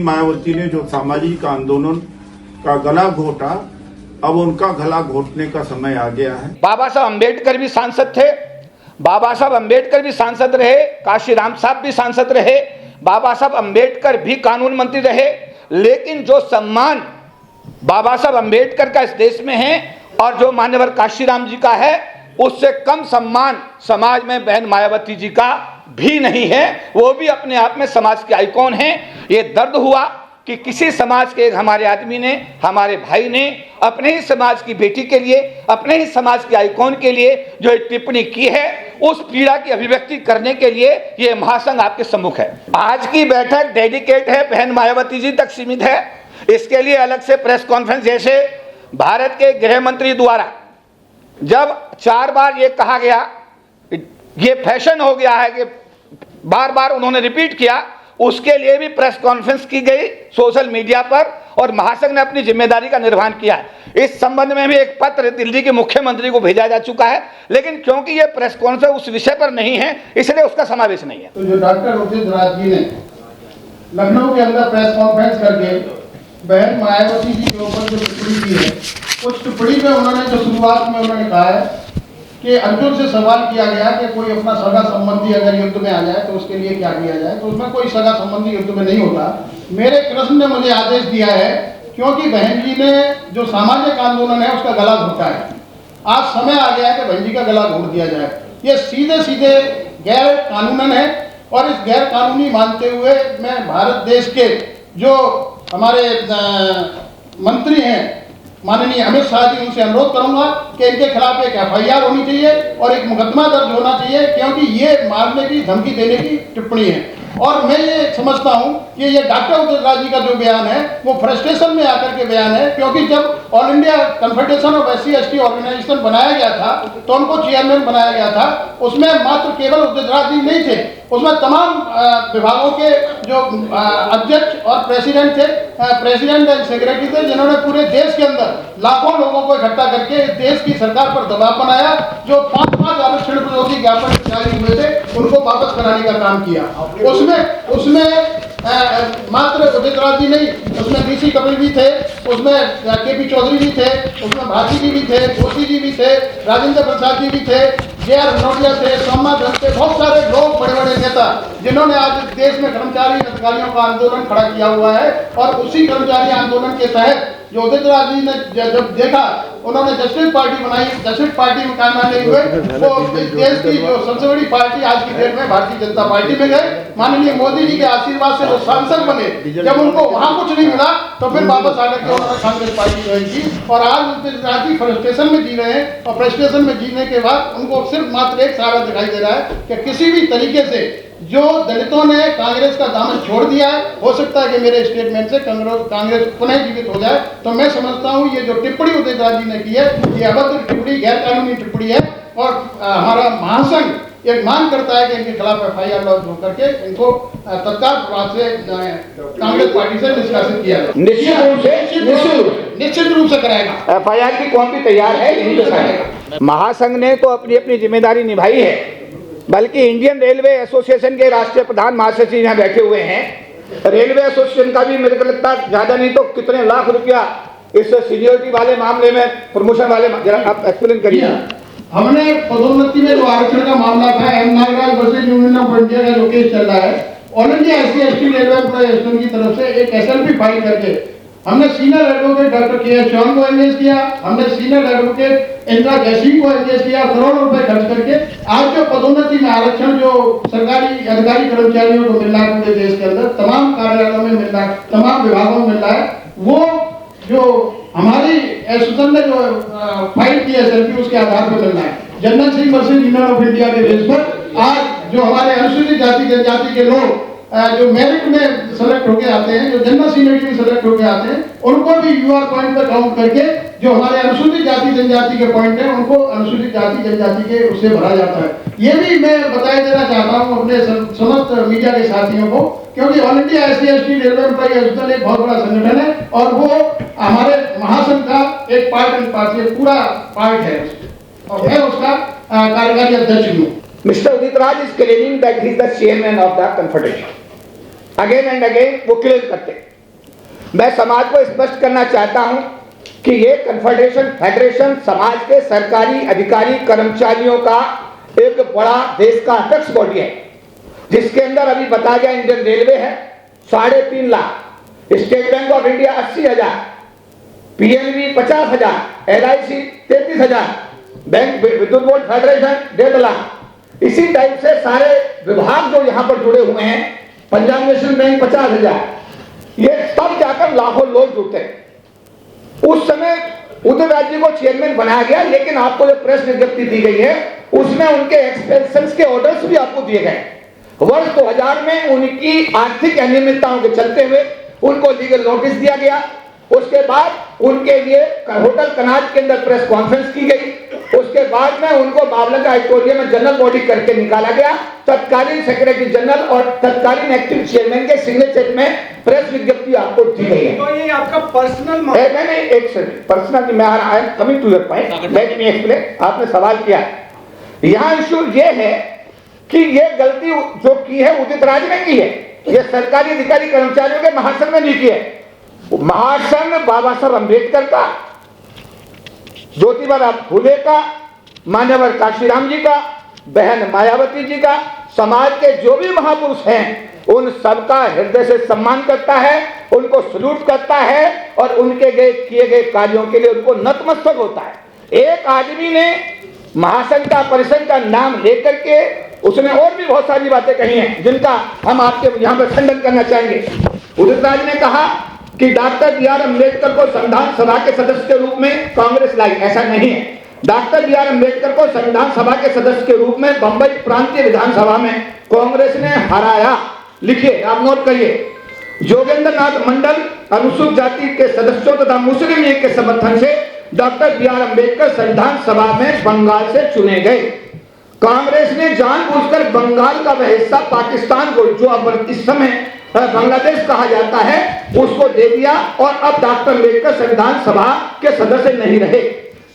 मायावती ने जो सामाजिक आंदोलन का गला घोटा, अब उनका गला घोटने का समय आ गया है। बाबा साहब अम्बेडकर भी सांसद थे, बाबा साहब अम्बेडकर भी सांसद रहे, काशीराम साहब भी सांसद रहे, बाबा साहब अम्बेडकर भी कानून मंत्री रहे, लेकिन जो सम्मान बाबा साहब अम्बेडकर का इस देश में है और जो मान्यवर काशीराम जी का है, उससे कम सम्मान समाज में बहन मायावती जी का भी नहीं है। वो भी अपने आप में समाज के आइकॉन हैं। ये दर्द हुआ कि किसी समाज के एक हमारे आदमी ने, हमारे भाई ने अपने ही समाज की बेटी के लिए, अपने ही समाज के आइकॉन के लिए जो एक टिप्पणी की है, उस पीड़ा की अभिव्यक्ति करने के लिए ये महासंघ आपके सम्मुख है। आज की बैठक डेडिकेट है, बहन मायावती जी तक सीमित है। इसके लिए अलग से प्रेस कॉन्फ्रेंस, जैसे भारत के गृह मंत्री द्वारा जब 4 बार ये कहा गया, ये फैशन हो गया है कि बार बार उन्होंने रिपीट किया, उसके लिए भी प्रेस कॉन्फ्रेंस की गई सोशल मीडिया पर और महासंघ ने अपनी जिम्मेदारी का निर्वहन किया है। इस संबंध में भी एक पत्र दिल्ली के मुख्यमंत्री को भेजा जा चुका है, लेकिन क्योंकि ये प्रेस कॉन्फ्रेंस उस विषय पर नहीं है, इसलिए उसका समावेश नहीं है। तो जो डॉक्टर उदित राज जी ने लखनऊ के अंदर प्रेस कॉन्फ्रेंस करके बहन मायावती जी के ऊपर जो टिप्पणी की है, उस टिप्पणी में उन्होंने जो शुरुआत में उन्होंने कहा है कि अर्जुन से सवाल किया गया कि कोई अपना सगा संबंधी अगर युद्ध में आ जाए तो उसके लिए क्या किया जाए, तो उसमें कोई सगा संबंधी युद्ध में नहीं होता। मेरे कृष्ण ने मुझे आदेश दिया है, क्योंकि बहन जी ने जो सामाजिक आंदोलन है उसका गला घोटा है। आज समय आ गया है कि बहन जी का गला घोट दिया जाए। ये सीधे सीधे गैर कानूनन है और इस गैर कानूनी मानते हुए मैं भारत देश के जो हमारे मंत्री हैं माननीय अमित शाह जी, उनसे अनुरोध करूंगा कि इनके खिलाफ एक FIR होनी चाहिए और एक मुकदमा दर्ज होना चाहिए, क्योंकि ये मारने की धमकी देने की टिप्पणी है। और मैं ये समझता हूं कि ये डॉक्टर उदित राज जी का जो बयान है वो फ्रस्ट्रेशन में आकर के बयान है, क्योंकि जब all India confederation of SC/ST organisation बनाया गया था तो उनको चेयरमैन बनाया गया था। उसमें मात्र केवल उदित राज जी नहीं थे, उसमें तमाम विभागों के जो अध्यक्ष और प्रेसिडेंट थे, प्रेसिडेंट एंड सेक्रेटरी थे, जिन्होंने पूरे देश के अंदर लाखों लोगों को इकट्ठा करके देश की सरकार पर दबाव बनाया। जो 5 आरक्षण विरोधी ज्ञापन जारी हुए थे उनको वापस कराने का काम किया। उसमें मात्र उदित राज जी नहीं, उसमें DC कपिल भी थे, उसमें KP चौधरी भी थे, उसमें भारती जी भी थे, जोशी जी भी थे, राजेंद्र प्रसाद जी भी थे, JR नोटिया थे, सोमनाथ थे, बहुत सारे लोग, बड़े बड़े नेता, जिन्होंने आज देश में कर्मचारी अधिकारियों का आंदोलन खड़ा किया हुआ है। और उसी कर्मचारी आंदोलन के तहत जो उदित राज जी ने जब देखा, उन्होंने जस्टिस पार्टी बनाई। जस्टिस पार्टी में कामयाब नहीं हुए, वो देश की जो सबसे बड़ी पार्टी आज की डेट में भारतीय जनता पार्टी में गए। माननीय मोदी जी के आशीर्वाद से वो सांसद बने, जब उनको वहां कुछ नहीं मिला तो फिर वापस आकर के उन्होंने कांग्रेस पार्टी ज्वाइन की। और आज उदित राज जी फ्रस्ट्रेशन में जी रहे हैं, और फ्रस्ट्रेशन में जीने के बाद उनको सिर्फ मात्र एक सहारा दिखाई दे रहा है कि किसी भी तरीके से जो दलितों ने कांग्रेस का दामन छोड़ दिया है, हो सकता है कि मेरे स्टेटमेंट से कांग्रेस पुनः जीवित हो जाए। तो मैं समझता हूं ये जो टिप्पणी उदित राज जी ने की है, ये अभद्र टिप्पणी, गैर कानूनी टिप्पणी है। और हमारा महासंघ एक मांग करता है कि इनके खिलाफ FIR लॉन्च होकर के इनको तत्काल प्रभाव से कांग्रेस पार्टी से निष्कासित किया जाए। निश्चित रूप से कराएगा। FIR की कॉपी तैयार है, यही तो कराएगा। महासंघ ने तो अपनी अपनी जिम्मेदारी निभाई है, बल्कि इंडियन रेलवे एसोसिएशन के राष्ट्रीय प्रधान महासचिव यहाँ बैठे हुए हैं। रेलवे एसोसिएशन का भी मेरे को लगता है ज्यादा नहीं तो कितने लाख रुपया इस सीनियरिटी वाले मामले में, प्रमोशन वाले, जरा आप एक्सप्लेन करिए। हमने पदोन्नति में जो आरक्षण का मामला था, M Nagaraj versus union of India का जो केस चल रहा है, all India SC/ST railway employ association की तरफ से एक SLP फाइल करके हमने senior advocate doctor KS Chauhan को एंगेज किया, हमने सीनियर एडवोकेट इंदिरा जयसिंह को एंगेज किया, करोड़ों रुपए खर्च करके। आज जो पदोन्नति में आरक्षण जो सरकारी अधिकारी कर्मचारियों को मिल रहा है पूरे देश के अंदर, तमाम कार्यालयों में मिल रहा है, तमाम विभागों में मिल रहा है, वो जो हमारी एसोसिएशन ने जो फाइल की SLP उसके आधार पर मिल रहा है। General Singh versus union of India के बेस पर आज जो हमारे अनुसूचित जाति जनजाति के लोग जो मेरिट में सेलेक्ट होके आते हैं, जो जनरल सीनियरिटी में सेलेक्ट होके आते हैं, उनको भी UR पॉइंट पर काउंट करके जो हमारे अनुसूचित जाति जनजाति के पॉइंट है उनको अनुसूचित जाति जनजाति के उससे भरा जाता है। ये भी मैं बताया देना चाहता हूँ अपने समस्त मीडिया के साथियों को, क्योंकि all India SC/ST railway employ association एक बहुत बड़ा संगठन है और वो हमारे महासंघ का एक पार्ट पूरा पार्ट है और मैं उसका कार्यकारी अध्यक्ष हूँ। Mr. Udit Raj is claiming that he is the chairman of the confederation. Again and again वो क्लेम करते हैं। मैं समाज को स्पष्ट करना चाहता हूं कि ये कन्फेडरेशन फेडरेशन समाज के सरकारी अधिकारी कर्मचारियों का एक बड़ा देश का अपेक्स बॉडी है, जिसके अंदर अभी बताया गया इंडियन रेलवे है 3.5 lakh, state bank of India 80,000, PNB 50,000, LIC 33,000, bank विद्युत बोर्ड फेडरेशन 1.5 लाख। इसी टाइप से सारे विभाग जो यहाँ पर जुड़े हुए हैं, पंजाब नेशनल बैंक 50,000, ये सब जाकर लाखों लोग जुड़ते हैं। उस समय उदय राज जी को चेयरमैन बनाया गया, लेकिन आपको जो प्रेस विज्ञप्ति दी गई है उसमें उनके एक्सपेंशंस के ऑर्डर्स भी आपको दिए गए। वर्ष 2000 में उनकी आर्थिक अनियमितताओं के चलते हुए उनको लीगल नोटिस दिया गया। उसके बाद उनके लिए होटल कनाज के अंदर प्रेस कॉन्फ्रेंस की गई। उसके बाद में उनको मामला ऑडिटोरियम में जनरल बॉडी करके निकाला गया। तत्कालीन सेक्रेटरी जनरल और तत्कालीन एक्टिव चेयरमैन के सिग्नेचर में प्रेस विज्ञप्ति आपको दी गई है। तो ये आपका पर्सनल मैंने एक सेकंड पर्सनल में I am coming to your point, let me explain. आपने सवाल किया, यहाँ इशू ये है कि ये गलती जो की है उदित राज ने की है, ये सरकारी अधिकारी कर्मचारियों के महासंघ ने नहीं की है। महासंघ बाबा साहब अम्बेडकर का, ज्योतिबा फुले का, मान्यवर काशीराम जी का, बहन मायावती जी का, समाज के जो भी महापुरुष हैं उन सबका हृदय से सम्मान करता है, उनको सल्यूट करता है और उनके किए गए कार्यों के लिए उनको नतमस्तक होता है। एक आदमी ने महासंघ का परिषद का नाम लेकर के उसने और भी बहुत सारी बातें कही हैं जिनका हम आपके यहाँ पर खंडन करना चाहेंगे। उदित राज ने कहा कि डॉक्टर B.R. अम्बेडकर को संविधान सभा के सदस्य के रूप में कांग्रेस लाई, ऐसा नहीं है। Doctor B.R. अम्बेडकर को संविधान सभा के सदस्य के रूप में बंबई प्रांतीय विधानसभा में कांग्रेस ने हराया। लिखिए, आप नोट करिए, जोगेंद्र नाथ मंडल अनुसूचित जाति के सदस्यों तथा मुस्लिम लीग के समर्थन से डॉक्टर B.R. अम्बेडकर संविधान सभा में बंगाल से चुने गए। कांग्रेस ने जानबूझकर बंगाल का वह हिस्सा पाकिस्तान को, जो अब इस समय बांग्लादेश कहा जाता है, उसको दे दिया और अब डॉक्टर अम्बेडकर संविधान सभा के सदस्य नहीं रहे।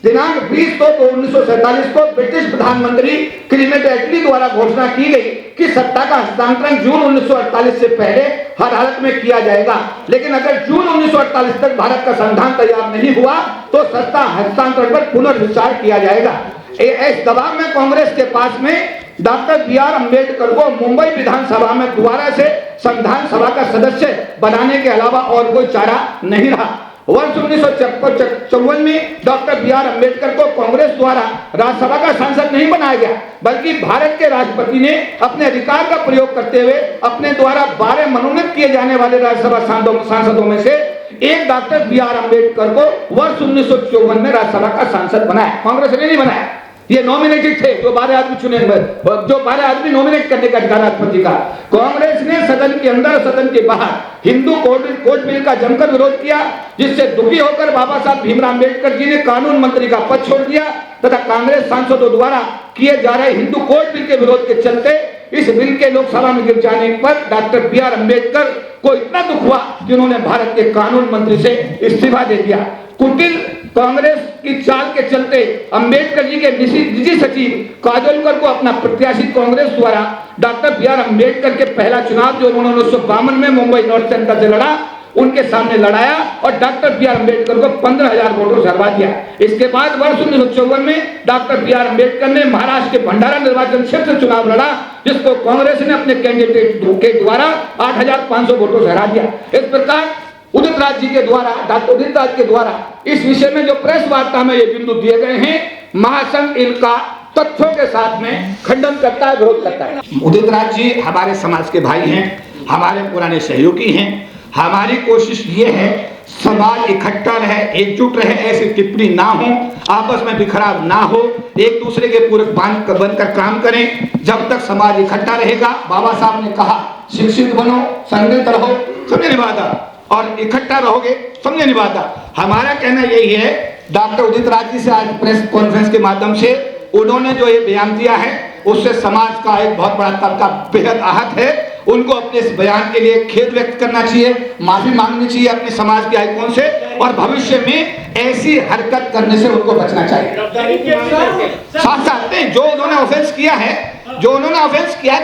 दिनांक 20 तो 1947 को ब्रिटिश प्रधानमंत्री क्लेमेंट एटली द्वारा घोषणा की गई कि सत्ता का हस्तांतरण जून 1948 से पहले हर हालत में किया जाएगा, लेकिन अगर जून 1948 तक भारत का संविधान तैयार नहीं हुआ तो सत्ता हस्तांतरण पर पुनर्विचार किया जाएगा। इस दबाव में कांग्रेस के पास में डॉक्टर B.R. अम्बेडकर को मुंबई विधानसभा में दोबारा से संविधान सभा का सदस्य बनाने के अलावा और कोई चारा नहीं रहा। वर्ष 1954 में डॉक्टर B.R. अम्बेडकर को कांग्रेस द्वारा राज्यसभा का सांसद नहीं बनाया गया, बल्कि भारत के राष्ट्रपति ने अपने अधिकार का प्रयोग करते हुए अपने द्वारा 12 मनोनीत किए जाने वाले राज्यसभा सांसदों में से एक डॉक्टर B.R. अम्बेडकर को वर्ष 1954 में राज्यसभा का सांसद बनाया। कांग्रेस ने नहीं बनाया, ये नॉमिनेटेड थे, जो 12 आदमी चुने, जो 12 आदमी नॉमिनेट करने का अधिकार राष्ट्रपति का। कांग्रेस ने सदन के अंदर सदन के बाहर हिंदू कोड बिल का जमकर विरोध किया, जिससे दुखी होकर बाबा साहब भीमराव अम्बेडकर जी ने कानून मंत्री का पद छोड़ दिया तथा कांग्रेस सांसदों द्वारा किए जा रहे हिंदू कोड बिल के विरोध के चलते इस बिल के लोकसभा में गिर जाने पर डॉक्टर B.R. अम्बेडकर को इतना दुख हुआ कि उन्होंने भारत के कानून मंत्री से इस्तीफा दे दिया। कुटिल कांग्रेस की चाल के चलते अंबेडकर जी के निजी सचिव काजोलकर को अपना प्रत्याशी कांग्रेस द्वारा डॉक्टर B.R. अम्बेडकर के पहला चुनाव जो उन्होंने 1952 में मुंबई नॉर्थ सेंटर से लड़ा, उनके सामने लड़ाया और डॉक्टर B.R. अम्बेडकर को 15,000 वोटों से हरवा दिया। इसके बाद वर्ष 1954 में डॉक्टर B.R. अम्बेडकर ने महाराष्ट्र के भंडारा निर्वाचन क्षेत्र से चुनाव लड़ा, जिसको कांग्रेस ने अपने कैंडिडेट के द्वारा 8,500 वोटों से हरा दिया। इस प्रकार उदित राज जी के द्वारा, डॉक्टर उदित राज के द्वारा इस विषय में जो प्रेस वार्ता में ये बिंदु दिए गए हैं, महासंघ इनका तथ्यों के साथ में खंडन करता है, विरोध करता है। उदित राज जी हमारे समाज के भाई हैं, हमारे पुराने सहयोगी हैं। हमारी कोशिश ये है समाज इकट्ठा रहे, एकजुट रहे, ऐसी टिप्पणी ना हो, आपस में बिखराव ना हो, एक दूसरे के पूरक बनकर काम करें। जब तक समाज इकट्ठा रहेगा, बाबा साहब ने कहा शिक्षित बनो, संगठित रहो, समझे निभाता, और इकट्ठा रहोगे, समझे निभाता। हमारा कहना यही है, डॉक्टर उदित राज जी से आज प्रेस कॉन्फ्रेंस के माध्यम से उन्होंने जो ये बयान दिया है, उससे समाज का एक बहुत बड़ा तबका बेहद आहत है। उनको अपने इस बयान के लिए खेद व्यक्त करना चाहिए, माफी मांगनी चाहिए अपने समाज के आइकॉन से, और भविष्य में ऐसी हरकत करने से उनको बचना चाहिए। साथ साथ में जो उन्होंने ऑफेंस किया है,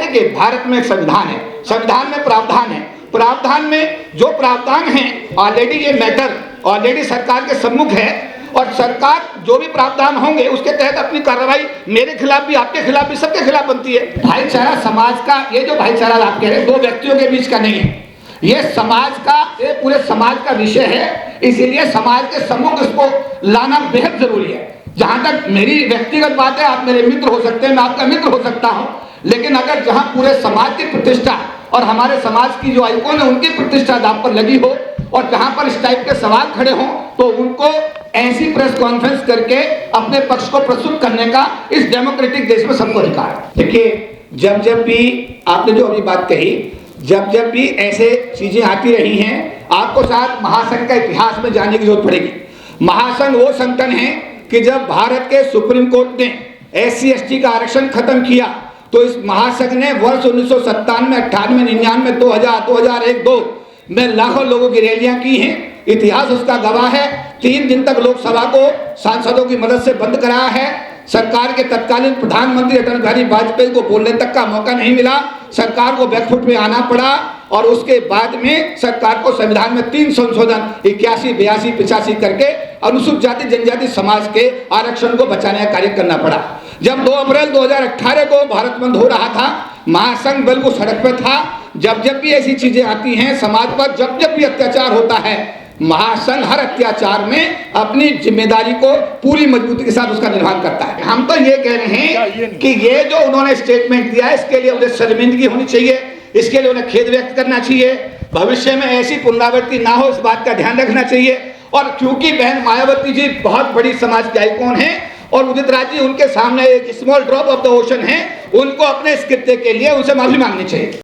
देखिए भारत में एक संविधान है, संविधान में प्रावधान है, प्रावधान में जो प्रावधान है ऑलरेडी ये मैटर ऑलरेडी सरकार के सम्मुख है और सरकार जो भी प्रावधान होंगे उसके तहत अपनी कार्रवाई मेरे खिलाफ भी, आपके खिलाफ भी, सबके खिलाफ बनती है। भाईचारा समाज का, ये जो भाईचारा आप कह रहे हैं दो व्यक्तियों के बीच का नहीं है, ये समाज का, ये पूरे समाज का विषय है। इसीलिए समाज के सम्मुख इसको लाना बेहद जरूरी है। जहां तक मेरी व्यक्तिगत बात है, आप मेरे मित्र हो सकते हैं, मैं आपका मित्र हो सकता हूं, लेकिन अगर जहां पूरे समाज की प्रतिष्ठा और हमारे समाज की जो आइकॉन है उनकी प्रतिष्ठा दांव पर लगी हो और जहां पर इस टाइप के सवाल खड़े हों तो उनको ऐसी प्रेस कॉन्फ्रेंस करके अपने पक्ष को प्रस्तुत करने का इस डेमोक्रेटिक देश में सबको अधिकार है। देखिए, जब भी आपने जो अभी बात कही, जब भी ऐसे चीजें आती रही हैं, आपको साथ महासंघ का इतिहास में जानने की जरूरत पड़ेगी। महासंघ वो संगठन है कि जब भारत के सुप्रीम कोर्ट ने SC ST का आरक्षण खत्म किया तो इस महासंघ ने वर्ष 1997, 98, 99, 2000, 2001, 2 में लाखों लोगों की रैलियां की हैं। इतिहास उसका गवाह है। 3 दिन तक लोकसभा को सांसदों की मदद से बंद कराया है। सरकार के तत्कालीन प्रधानमंत्री अटल बिहारी वाजपेयी को बोलने तक का मौका नहीं मिला, सरकार को बैकफुट में आना पड़ा और उसके बाद में सरकार को संविधान में 3 संशोधन 81, 82, 85 करके अनुसूचित जाति जनजाति समाज के आरक्षण को बचाने का कार्य करना पड़ा। जब 2 अप्रैल 2018 को भारत बंद हो रहा था, महासंघ बिल्कुल सड़क पर था। जब भी ऐसी चीजें आती हैं समाज पर, जब भी अत्याचार होता है, महासंघ हर अत्याचार में अपनी जिम्मेदारी को पूरी मजबूती के साथ उसका निर्वहन करता है। हम तो ये कह रहे हैं कि ये जो उन्होंने स्टेटमेंट दिया है इसके लिए उन्हें शर्मिंदगी होनी चाहिए, इसके लिए उन्हें खेद व्यक्त करना चाहिए। भविष्य में ऐसी पुनरावृत्ति ना हो इस बात का ध्यान रखना चाहिए। और क्योंकि बहन मायावती जी बहुत बड़ी समाज के आइकॉन हैं और उदित राज जी उनके सामने एक small drop of the ocean है, उनको अपने इस कृत्य के लिए उनसे माफी मांगनी चाहिए।